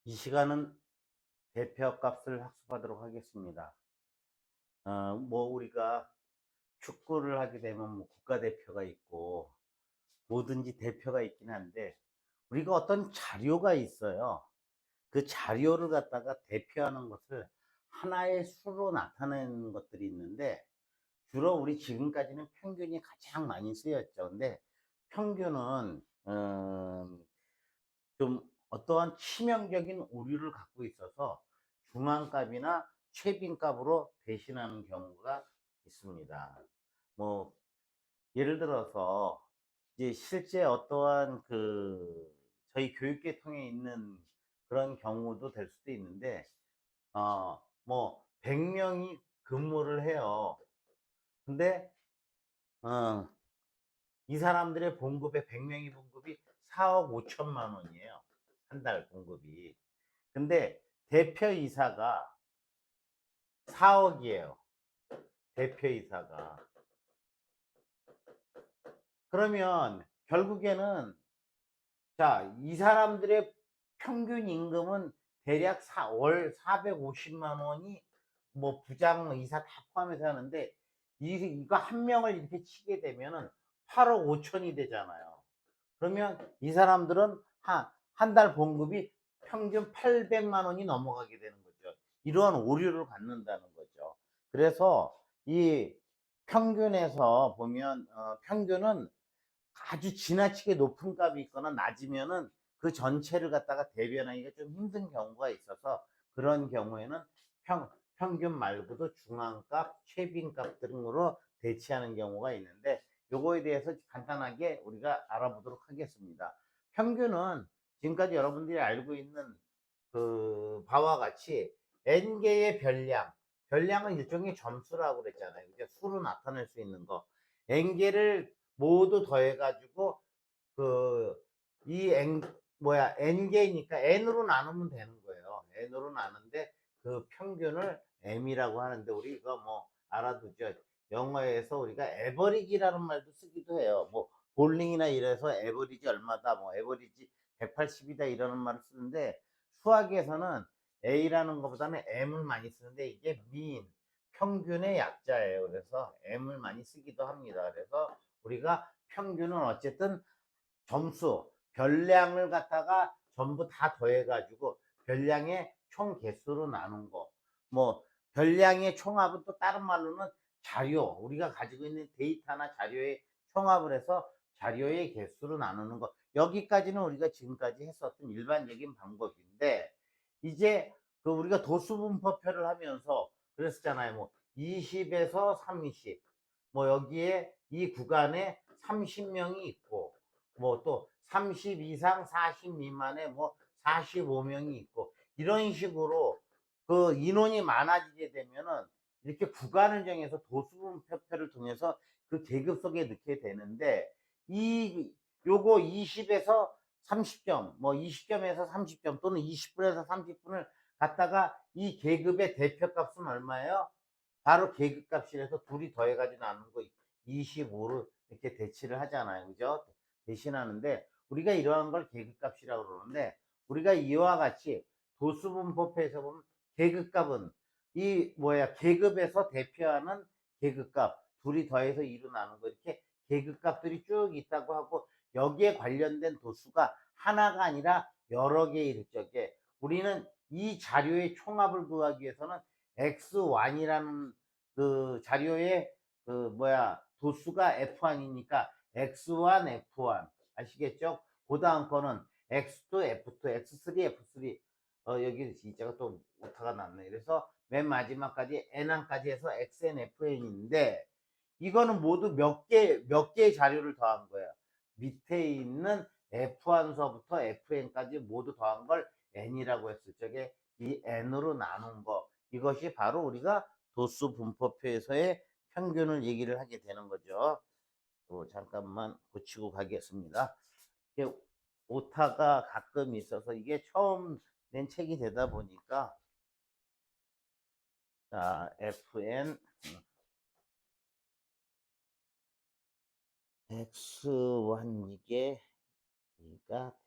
이 시간은 대표값을 학습하도록 하겠습니다. 우리가 축구를 하게 되면 국가대표가 있고 뭐든지 대표가 있긴 한데 우리가 어떤 자료가 있어요. 그 자료를 갖다가 대표하는 것을 하나의 수로 나타내는 것들이 있는데 주로 우리 지금까지는 평균이 가장 많이 쓰였죠. 근데 평균은 좀 어떠한 치명적인 오류를 갖고 있어서 중앙값이나 최빈값으로 배신하는 경우가 있습니다. 뭐 예를 들어서 이제 실제 어떠한 저희 교육계통에 있는 그런 경우도 될 수도 있는데 100명이 근무를 해요. 근데 어, 이 사람들의 봉급에 100명이 봉급이 4억 5천만 원이에요. 한 달 봉급이. 근데 대표이사가 4억이에요. 대표이사가. 그러면 결국에는 이 사람들의 평균 임금은 대략 월 450만 원이 부장, 이사 다 포함해서 하는데 이거 한 명을 이렇게 치게 되면은 8억 5천이 되잖아요. 그러면 이 사람들은 한 달 봉급이 평균 800만 원이 넘어가게 되는 거죠. 이러한 오류를 갖는다는 거죠. 그래서 이 평균에서 보면 평균은 아주 지나치게 높은 값이 있거나 낮으면은 그 전체를 갖다가 대변하기가 좀 힘든 경우가 있어서 그런 경우에는 평균 말고도 중앙값, 최빈값 등으로 대치하는 경우가 있는데 요거에 대해서 간단하게 우리가 알아보도록 하겠습니다. 평균은 지금까지 여러분들이 알고 있는 바와 같이 n개의 별량은 일종의 점수라고 그랬잖아요. 그죠? 수로 나타낼 수 있는 거. n개를 모두 더해가지고 이 n개니까 n으로 나누면 되는 거예요. n으로 나누는데 그 평균을 m이라고 하는데 우리 이거 알아두죠. 영어에서 우리가 에버리지라는 말도 쓰기도 해요. 볼링이나 이래서 에버리지 얼마다, 에버리지 180이다 이러는 말을 쓰는데 수학에서는 A라는 것보다는 M을 많이 쓰는데 이게 평균의 약자예요. 그래서 M을 많이 쓰기도 합니다. 그래서 우리가 평균은 어쨌든 점수, 별량을 갖다가 전부 다 더해가지고 별량의 총 개수로 나눈 거. 별량의 총합은 또 다른 말로는 자료, 우리가 가지고 있는 데이터나 자료의 총합을 해서 자료의 개수로 나누는 거. 여기까지는 우리가 지금까지 했었던 일반적인 방법인데, 이제 우리가 도수분포표를 하면서 그랬었잖아요. 20에서 30. 여기에 이 구간에 30명이 있고, 또 30 이상 40 미만에 45명이 있고, 이런 식으로 그 인원이 많아지게 되면은 이렇게 구간을 정해서 도수분표표를 통해서 그 계급 속에 넣게 되는데 요거 20에서 30점, 20점에서 30점 또는 20분에서 30분을 갖다가 이 계급의 대표값은 얼마예요? 바로 계급값이라서 둘이 더해가지고 나누는 거 25를 이렇게 대치를 하잖아요. 그죠? 대신하는데 우리가 이러한 걸 계급값이라고 그러는데 우리가 이와 같이 도수분포표에서 보면 계급값은 계급에서 대표하는 계급값 둘이 더해서 2로 나눈 거 이렇게 계급값들이 쭉 있다고 하고 여기에 관련된 도수가 하나가 아니라 여러 개일 적에 우리는 이 자료의 총합을 구하기 위해서는 X1이라는 그 자료의 도수가 F1이니까 X1, F1 아시겠죠? 그 다음 거는 X2, F2, X3, F3 여기 이자가 또 오타가 났네. 그래서 맨 마지막까지 N1까지 해서 XN, FN인데 이거는 모두 몇 개의 자료를 더한 거예요. 밑에 있는 F1서부터 FN까지 모두 더한 걸 N이라고 했을 적에 이 N으로 나눈 거 이것이 바로 우리가 도수 분포표에서의 평균을 얘기를 하게 되는 거죠. 잠깐만 고치고 가겠습니다. 이게 오타가 가끔 있어서 이게 처음 낸 책이 되다 보니까 자, FN X1 이게 되겠습니다.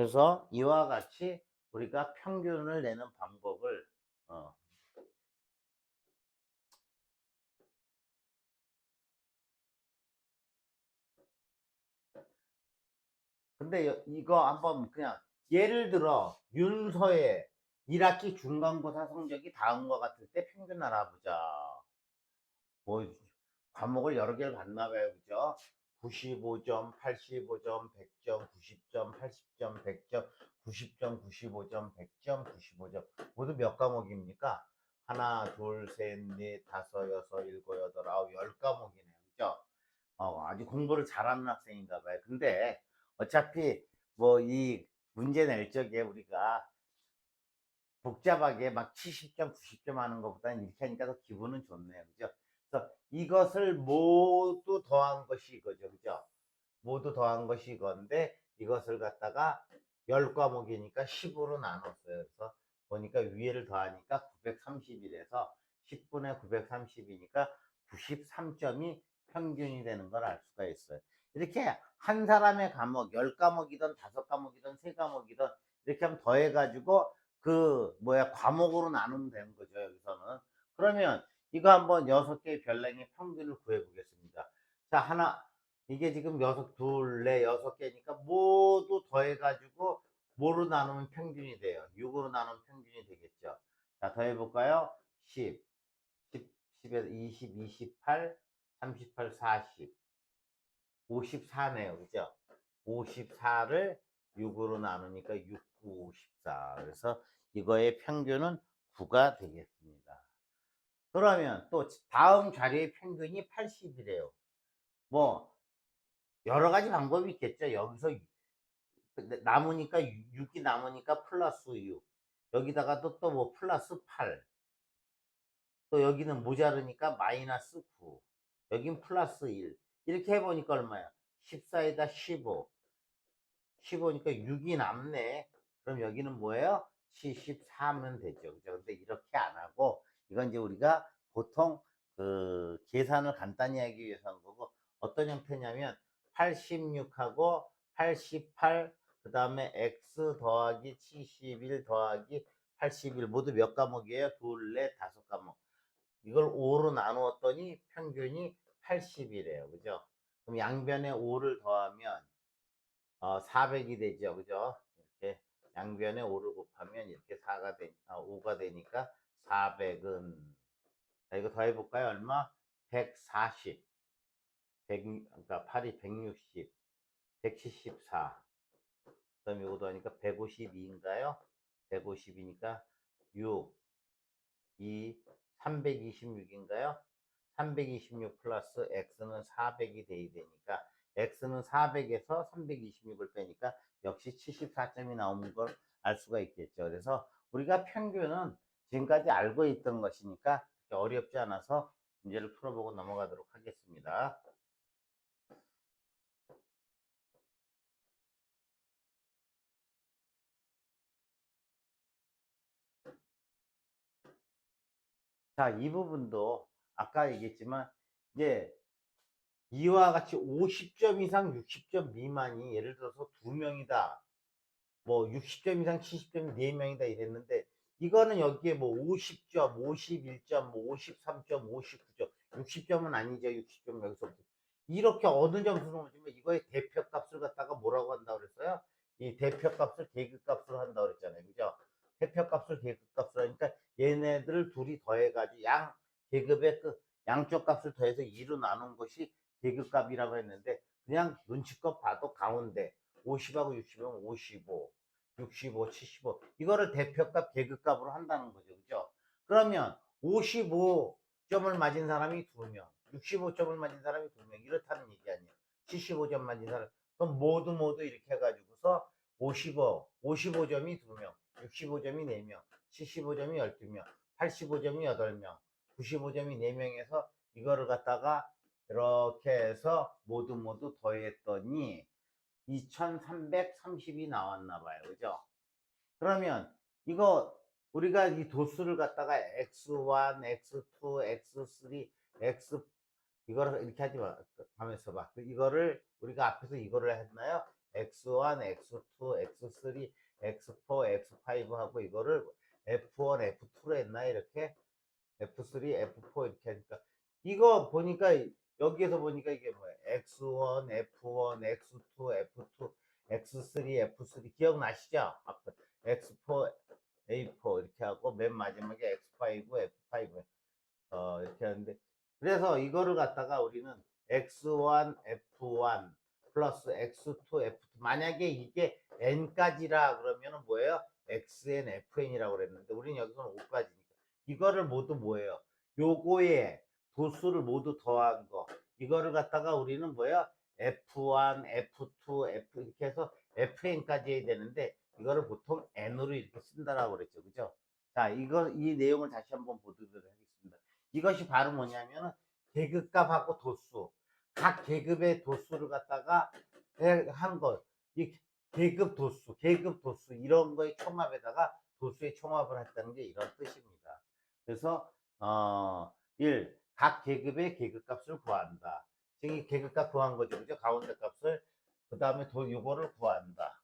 그래서 이와 같이 우리가 평균을 내는 방법을 어, 근데 이거 한번 그냥 예를 들어 윤서의 1학기 중간고사 성적이 다음과 같을 때 평균 알아보자. 뭐 과목을 여러 개를 봤나 봐요. 그죠? 95점, 85점, 100점, 90점, 80점, 100점, 90점, 95점, 100점, 95점. 모두 몇 과목입니까? 하나, 둘, 셋, 넷, 다섯, 여섯, 일곱, 여덟, 아홉, 열 과목이네요. 그죠? 아주 공부를 잘하는 학생인가 봐요. 근데 어차피 뭐 이 문제 낼 적에 우리가 복잡하게 막 70점, 90점 하는 것보다는 이렇게 하니까 더 기분은 좋네요. 그죠? 그래서 이것을 모두 더한 것이 이거죠. 그죠? 모두 더한 것이 이건데 이것을 갖다가 10과목이니까 10으로 나눴어요. 그래서 보니까 위에를 더하니까 931에서 10분의 930이니까 93점이 평균이 되는 걸 알 수가 있어요. 이렇게 한 사람의 과목, 10과목이든 5과목이든 3과목이든 이렇게 하면 더해가지고 그 뭐야 과목으로 나누면 되는 거죠. 여기서는. 그러면 이거 한번 6개의 별량의 평균을 구해 보겠습니다. 자, 하나 이게 지금 둘, 넷, 6개니까 모두 더해가지고 뭐로 나누면 평균이 돼요? 6으로 나누면 평균이 되겠죠. 자, 더해볼까요? 10, 10에서 20, 28, 38, 40, 54네요. 그죠? 54를 6으로 나누니까 6, 9, 54. 그래서 이거의 평균은 9가 되겠습니다. 그러면 또 다음 자리의 평균이 80이래요. 뭐 여러 가지 방법이 있겠죠. 여기서 남으니까 6이 남으니까 플러스 6. 여기다가 또 뭐 플러스 8. 또 여기는 모자르니까 마이너스 9. 여긴 플러스 1. 이렇게 해보니까 얼마야? 14에다 15. 15니까 6이 남네. 그럼 여기는 뭐예요? 74면 되죠. 그죠? 근데 이렇게 안 하고, 이건 이제 우리가 보통 그 계산을 간단히 하기 위해서 한 거고, 어떤 형태냐면, 86하고 88, 그 다음에 x 더하기 71 더하기 81 모두 몇 과목이에요? 둘, 넷, 다섯 과목. 이걸 5로 나누었더니 평균이 80이래요. 그죠? 그럼 양변에 5를 더하면 400이 되죠. 그죠? 이렇게 양변에 5를 곱하면 이렇게 5가 되니까 400은, 자, 이거 더해볼까요? 얼마? 140. 100, 그러니까 8이 160, 174. 그 다음에 이거 더하니까 152인가요? 152니까 6, 2, 326인가요? 326 플러스 x는 400이 돼야 되니까 x는 400에서 326을 빼니까 역시 74점이 나오는 걸 알 수가 있겠죠. 그래서 우리가 평균은 지금까지 알고 있던 것이니까 어렵지 않아서 문제를 풀어보고 넘어가도록 하겠습니다. 자, 이 부분도 아까 얘기했지만 이제 이와 같이 50점 이상 60점 미만이 예를 들어서 2명이다. 뭐 60점 이상 70점 4명이다 이랬는데 이거는 여기에 뭐 50점, 51점, 뭐 53점, 59점, 60점은 아니죠. 60점 여기서부터. 이렇게 어느 점수는 오지만 이거의 대표값을 갖다가 뭐라고 한다고 그랬어요? 이 대표값을 계급값으로 한다고 그랬잖아요. 그죠? 대표값을 계급값으로 하니까 얘네들을 둘이 더해가지고 양 계급의 그 양쪽 값을 더해서 2로 나눈 것이 계급값이라고 했는데 그냥 눈치껏 봐도 가운데 50하고 60이면 55, 65, 75 이거를 대표값 계급값으로 한다는 거죠. 그죠? 그러면 55점을 맞은 사람이 2명, 65점을 맞은 사람이 2명 이렇다는 얘기 아니에요. 75점 맞은 사람 그럼 모두 이렇게 해가지고서 55점이 2명, 65점이 4명, 75점이 12명, 85점이 8명, 95점이 4명에서 이거를 갖다가 이렇게 해서 모두 더했더니 2330이 나왔나 봐요. 그죠? 그러면 이거 우리가 이 도수를 갖다가 x1, x2, x3, x 이거를 이렇게 하지 마. 하면서 봐. 이거를 우리가 앞에서 이거를 했나요? x1, x2, x3, x4, x5 하고 이거를 f1, f2로 했나 이렇게 F3, F4 이렇게 하니까 이거 보니까 여기에서 보니까 이게 뭐야? X1, F1, X2, F2, X3, F3 기억나시죠? 앞에 X4, A4 이렇게 하고 맨 마지막에 X5, F5 이렇게 하는데 그래서 이거를 갖다가 우리는 X1, F1 플러스 X2, F2 만약에 이게 N까지라 그러면은 뭐예요? XN, FN이라고 그랬는데 우리는 여기서는 5까지니까 이거를 모두 뭐예요? 요거에 도수를 모두 더한 거 이거를 갖다가 우리는 뭐예요? F1, F2, F 이렇게 해서 FN까지 해야 되는데 이거를 보통 N으로 이렇게 쓴다라고 그랬죠. 그죠? 자, 이 내용을 다시 한번 보도록 하겠습니다. 이것이 바로 뭐냐면 계급값하고 도수 각 계급의 도수를 갖다가 한 것. 이 계급 도수 이런 거의 총합에다가 도수의 총합을 했다는 게 이런 뜻입니다. 그래서 1. 각 계급의 계급값을 구한다. 지금 이 계급값 구한 거죠. 그죠? 가운데 값을 그 다음에 요거를 구한다.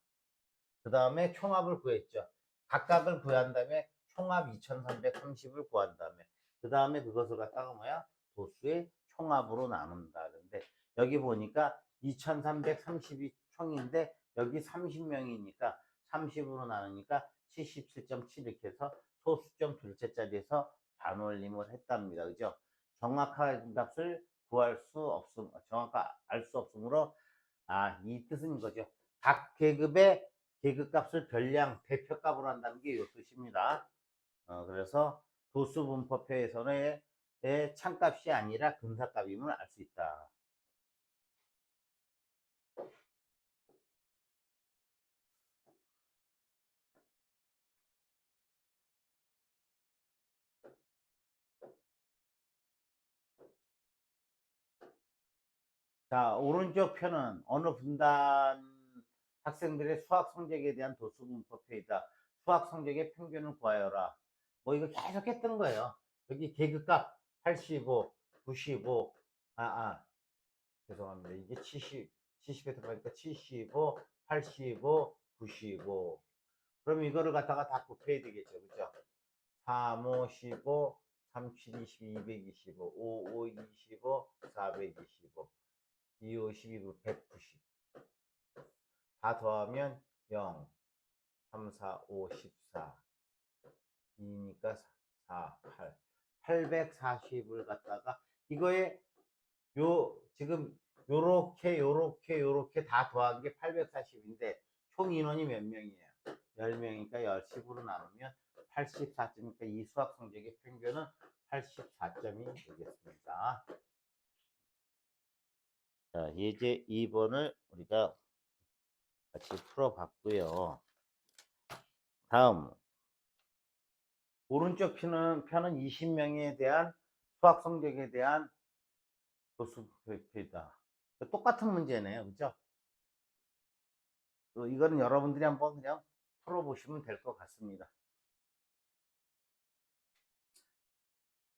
그 다음에 총합을 구했죠. 각각을 구한 다음에 총합 2330을 구한 다음에 그 다음에 그것을 갖다가 뭐야? 도수의 총합으로 나눈다. 근데 여기 보니까 2330이 총인데 여기 30명이니까 30으로 나누니까 77.7 이렇게 해서 소수점 둘째 자리에서 반올림을 했답니다. 그죠? 정확한 값을 구할 수 없음, 정확히 알 수 없으므로 이 뜻은 거죠. 각 계급의 계급값을 별량 대표값으로 한다는 게 이 뜻입니다. 그래서 도수분법표에서의 참값이 아니라 근사값임을 알 수 있다. 자, 오른쪽 편은 어느 분단 학생들의 수학 성적에 대한 도수분법표이다. 수학 성적의 평균을 구하여라. 뭐 이거 계속 했던 거예요. 여기 계급값 85, 95, 죄송합니다. 이게 70에 들어가니까 75, 85, 95. 그럼 이거를 갖다가 다 곱해야 되겠죠. 그죠? 3, 5, 15, 3, 7, 22, 225, 5, 5, 25, 425, 2, 5, 12, 190. 다 더하면 0, 3, 4, 5, 14. 2니까 4, 8. 840을 갖다가 이거에 지금 요렇게 다 더한 게 840인데 총 인원이 몇 명이에요? 10명이니까 10으로 나누면 84점이니까 이 수학 성적의 평균은 84점이 되겠습니다. 자, 예제 2번을 우리가 같이 풀어봤고요. 다음 오른쪽 편은 20명에 대한 수학 성적에 대한 도수표이다. 똑같은 문제네요. 그죠? 이거는 여러분들이 한번 그냥 풀어보시면 될 것 같습니다.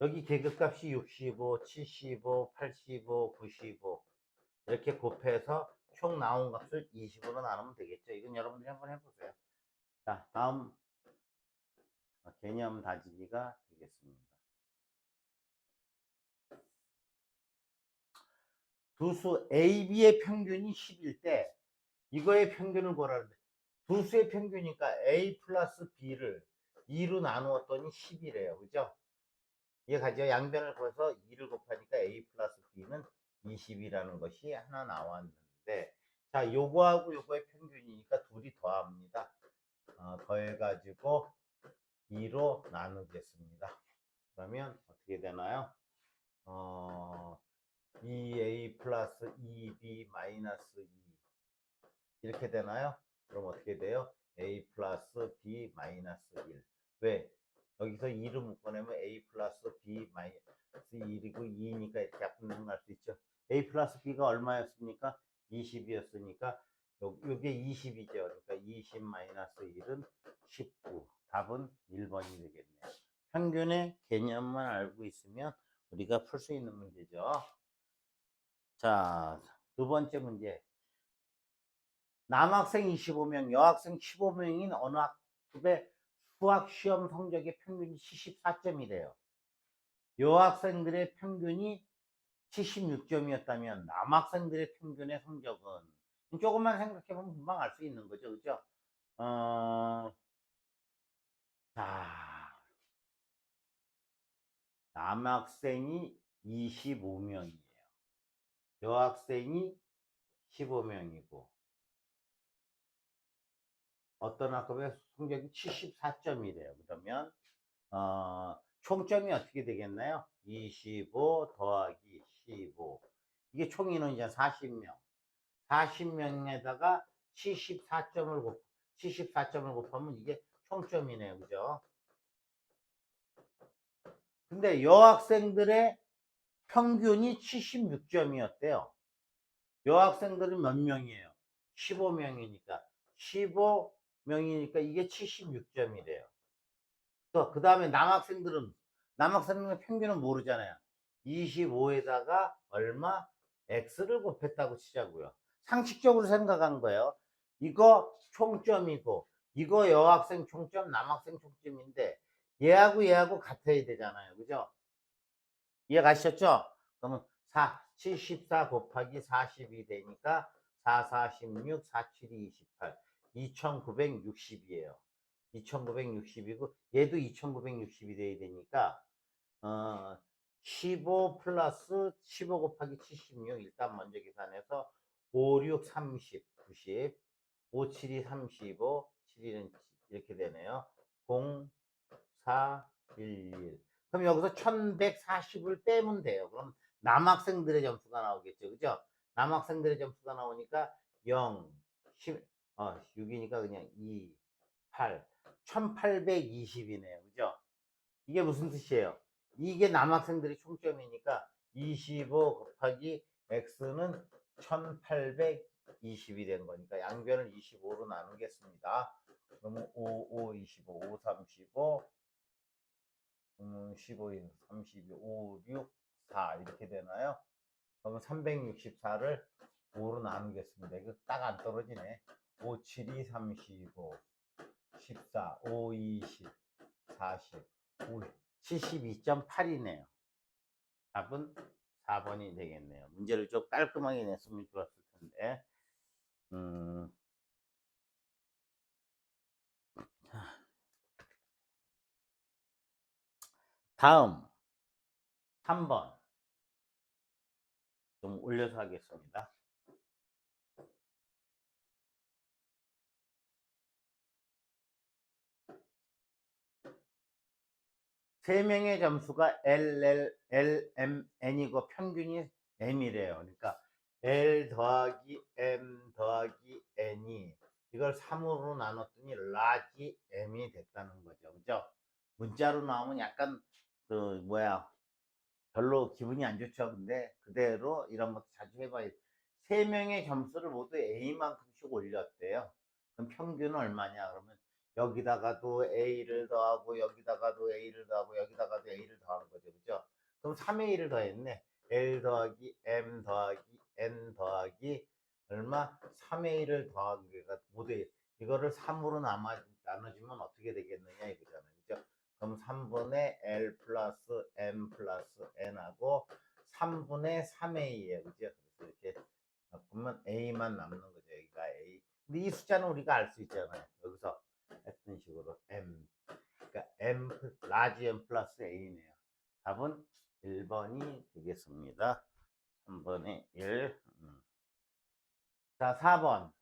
여기 계급값이 65, 75, 85, 95 이렇게 곱해서 총 나온 값을 20으로 나누면 되겠죠. 이건 여러분들이 한번 해보세요. 자, 다음 개념 다지기가 되겠습니다. 두수 A, B의 평균이 10일 때 이거의 평균을 구하라는데 두수의 평균이니까 A 플러스 B를 2로 나누었더니 10이래요. 그죠? 이해가죠? 양변을 구해서 2를 곱하니까 A 플러스 B는 20이라는 것이 하나 나왔는데 자, 요거하고 요거의 평균이니까 둘이 더합니다. 더해가지고 2로 나누겠습니다. 그러면 어떻게 되나요? 2A 플러스 2B 마이너스 2 이렇게 되나요? 그럼 어떻게 돼요? A 플러스 B 마이너스 1. 왜? 여기서 2를 묶어내면 A 플러스 B 마이너스 1이고 2니까 이렇게 약분 할수 있죠. A 플러스 B가 얼마였습니까? 20이었으니까 요게 20이죠. 그러니까 20 마이너스 1은 19. 답은 1번이 되겠네요. 평균의 개념만 알고 있으면 우리가 풀 수 있는 문제죠. 자, 두 번째 문제. 남학생 25명, 여학생 15명인 어느 학급의 수학시험 성적의 평균이 74점이래요. 여학생들의 평균이 76점이었다면 남학생들의 평균의 성적은, 조금만 생각해보면 금방 알 수 있는 거죠. 그죠? 자, 남학생이 25명이에요. 여학생이 15명이고, 어떤 학급의 성적이 74점이래요. 그러면, 총점이 어떻게 되겠나요? 25 더하기 15. 이게 총 인원이잖아. 40명. 40명에다가 74점을 곱하면 이게 총점이네요. 그죠? 근데 여학생들의 평균이 76점이었대요. 여학생들은 몇 명이에요? 15명이니까. 15명이니까 이게 76점이래요. 그 다음에 남학생들의 평균은 모르잖아요. 25에다가 얼마? X를 곱했다고 치자고요. 상식적으로 생각한 거예요. 이거 총점이고, 이거 여학생 총점, 남학생 총점인데, 얘하고 같아야 되잖아요. 그죠? 이해 가시셨죠? 그러면 74 곱하기 42 되니까 4, 46, 4, 7, 28. 2960이에요. 2960이고, 얘도 2960이 돼야 되니까, 15 플러스 15 곱하기 76. 일단 먼저 계산해서 5, 6, 30, 90. 5, 7이 35, 7이는 이렇게 되네요. 0, 4, 1, 1. 그럼 여기서 1140을 빼면 돼요. 그럼 남학생들의 점수가 나오겠죠. 그죠? 남학생들의 점수가 나오니까 0, 10, 6이니까 그냥 2, 8, 1820이네요. 그죠? 이게 무슨 뜻이에요? 이게 남학생들이 총점이니까 25 곱하기 x는 1820이 된 거니까 양변을 25로 나누겠습니다. 그러면 5, 5, 25, 5, 35, 15, 32, 5, 6, 4 이렇게 되나요? 그러면 364를 5로 나누겠습니다. 이거 딱 안 떨어지네. 5, 7, 2, 35, 14, 5, 20, 40, 5, 72.8이네요. 답은 4번이 되겠네요. 문제를 좀 깔끔하게 냈으면 좋았을 텐데. 다음 3번 좀 올려서 하겠습니다. 세 명의 점수가 LMN이고 평균이 M이래요. 그러니까 L 더하기 M 더하기 N이 이걸 3으로 나눴더니 라지 M이 됐다는 거죠. 그죠? 문자로 나오면 약간 그 뭐야 별로 기분이 안 좋죠. 근데 그대로 이런 것도 자주 해봐야 돼. 세 명의 점수를 모두 A만큼씩 올렸대요. 그럼 평균은 얼마냐? 그러면 여기다가도 A를 더하고 여기다가도 A를 더하고 여기다가도 A를 더하는 거죠. 그죠? 그럼 3A를 더했네. L 더하기 M 더하기 N 더하기 얼마? 3A를 더하기가 모두 이거를 3으로 나눠주면 어떻게 되겠느냐 이거잖아요. 그죠? 그럼 3분의 L 플러스 M 플러스 N하고 3분의 3A예요. 그죠? 그래서 이렇게 바꾸면 A만 남는 거죠. 여기가 A. 근데 이 숫자는 우리가 알 수 있잖아요. 여기서 했던 식으로 M. 그러니까 M, 라지 M 플러스 A네요. 답은 1번이 되겠습니다. 3번의 1. 자, 4번.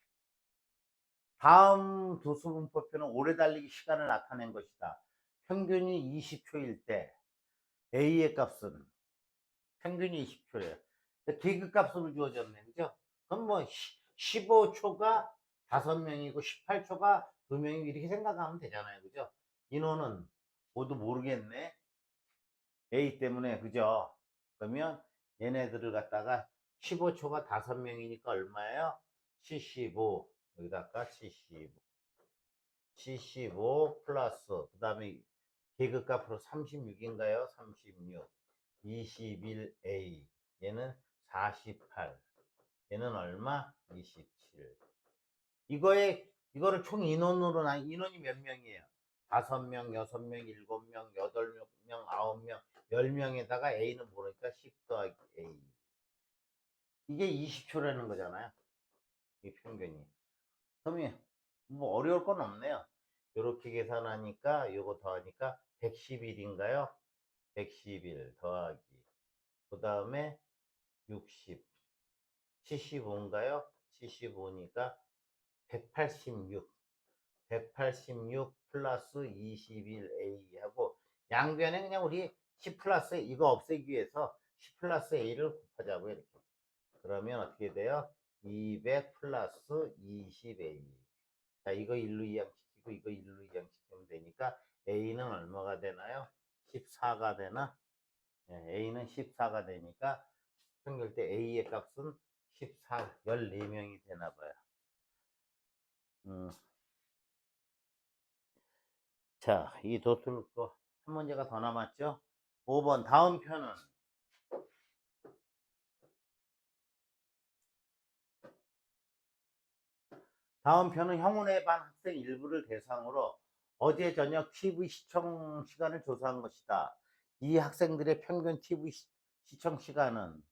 다음 두 수분법표는 오래 달리기 시간을 나타낸 것이다. 평균이 20초일 때 A의 값은 평균이 20초예요. 계급값으로 주어졌네. 그죠? 그럼 뭐 15초가 5명이고 18초가 2명이고 이렇게 생각하면 되잖아요. 그죠? 인원은 모두 모르겠네. A 때문에 그죠? 그러면 얘네들을 갖다가 15초가 5명이니까 얼마예요? 75. 여기다가 75. 75 플러스 그 다음에 계급값으로 36인가요? 36. 21A. 얘는 48. 얘는 얼마? 27. 이거를 총 인원으로 인원이 몇 명이에요? 5명, 6명, 7명, 8명, 9명, 10명에다가 A는 모르니까 10 더하기 A. 이게 20초라는 거잖아요. 이 평균이. 그러면 뭐 어려울 건 없네요. 이렇게 계산하니까 요거 더하니까 111인가요? 111 더하기 그 다음에 60 75인가요? 75니까 186 186 플러스 21A 하고 양변에 그냥 우리 10 플러스 이거 없애기 위해서 10 플러스 A를 곱하자고 이렇게. 그러면 어떻게 돼요? 200 플러스 20A. 자, 이거 1로 이항시키고 이거 1로 이항시키면 되니까 A는 얼마가 되나요? 14가 되나? 네, A는 14가 되니까 평균 때 A의 값은 14, 14명이 되나 봐요. 자, 이 도트를 거 한 문제가 더 남았죠? 5번 다음 편은 형원의 반 학생 일부를 대상으로 어제 저녁 TV 시청 시간을 조사한 것이다. 이 학생들의 평균 TV 시청 시간은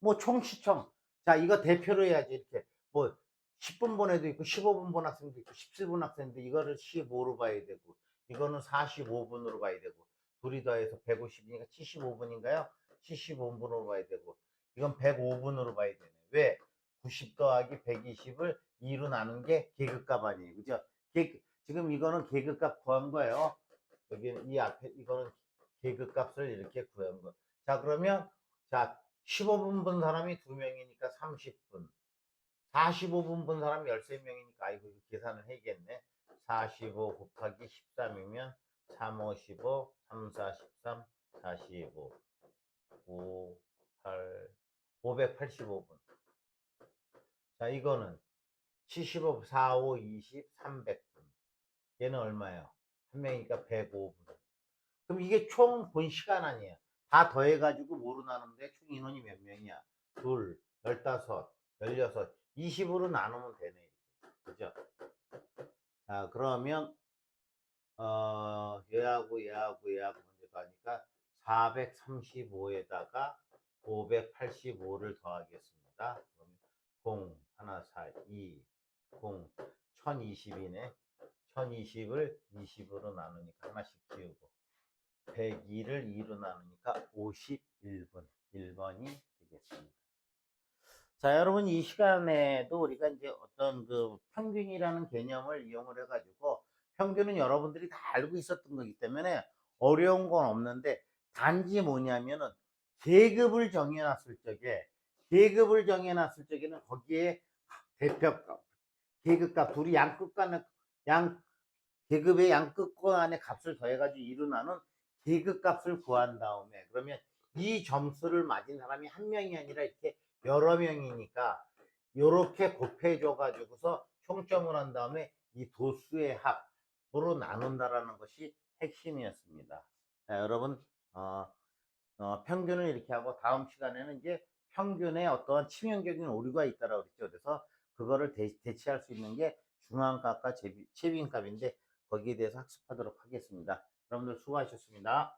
뭐 총 시청. 자, 이거 대표로 해야지. 이렇게 뭐 10분 본 애도 있고 15분 본 학생도 있고 17분 학생도 이거를 15로 봐야 되고 이거는 45분으로 봐야 되고 둘이 더해서 150이니까 75분인가요? 75분으로 봐야 되고 이건 105분으로 봐야 되네. 왜? 90 더하기 120을 2로 나눈 게 계급값 아니에요. 그죠? 지금 이거는 계급값 구한 거예요. 여기는 이 앞에 이거는 계급값을 이렇게 구한 거. 자, 그러면 자 15분 본 사람이 2명이니까 30분. 45분 본 사람이 13명이니까 아이고 이거 계산을 해야겠네. 45 곱하기 13이면 3, 5, 15, 3, 4, 13, 45, 5, 8, 585분. 자, 이거는 75, 4, 5, 20, 300분. 얘는 얼마예요? 한 명이니까 105분. 그럼 이게 총 본 시간 아니에요. 다 더해가지고 뭐로 나누는데 총 인원이 몇 명이야? 둘, 15, 16, 20으로 나누면 되네. 그죠? 자, 그러면, 얘하고 먼저 더하니까 435에다가 585를 더하겠습니다. 그러면 0, 1, 4, 2, 0, 1020이네. 1020을 20으로 나누니까 하나씩 지우고. 102를 2로 나누니까 51분. 1번이 되겠습니다. 자, 여러분, 이 시간에도 우리가 이제 어떤 그 평균이라는 개념을 이용을 해가지고 평균은 여러분들이 다 알고 있었던 거기 때문에 어려운 건 없는데 단지 뭐냐면은 계급을 정해놨을 적에는 거기에 대표값, 계급값 둘이 계급의 양끝 간의 값을 더해가지고 이루나는 계급값을 구한 다음에 그러면 이 점수를 맞은 사람이 한 명이 아니라 이렇게 여러 명이니까 이렇게 곱해줘 가지고서 총점을 한 다음에 이 도수의 합으로 나눈다라는 것이 핵심이었습니다. 자, 여러분 평균을 이렇게 하고 다음 시간에는 이제 평균에 어떠한 치명적인 오류가 있다라고 그랬죠. 그래서 그거를 대체할 수 있는 게 중앙값과 최빈값인데 거기에 대해서 학습하도록 하겠습니다. 여러분들 수고하셨습니다.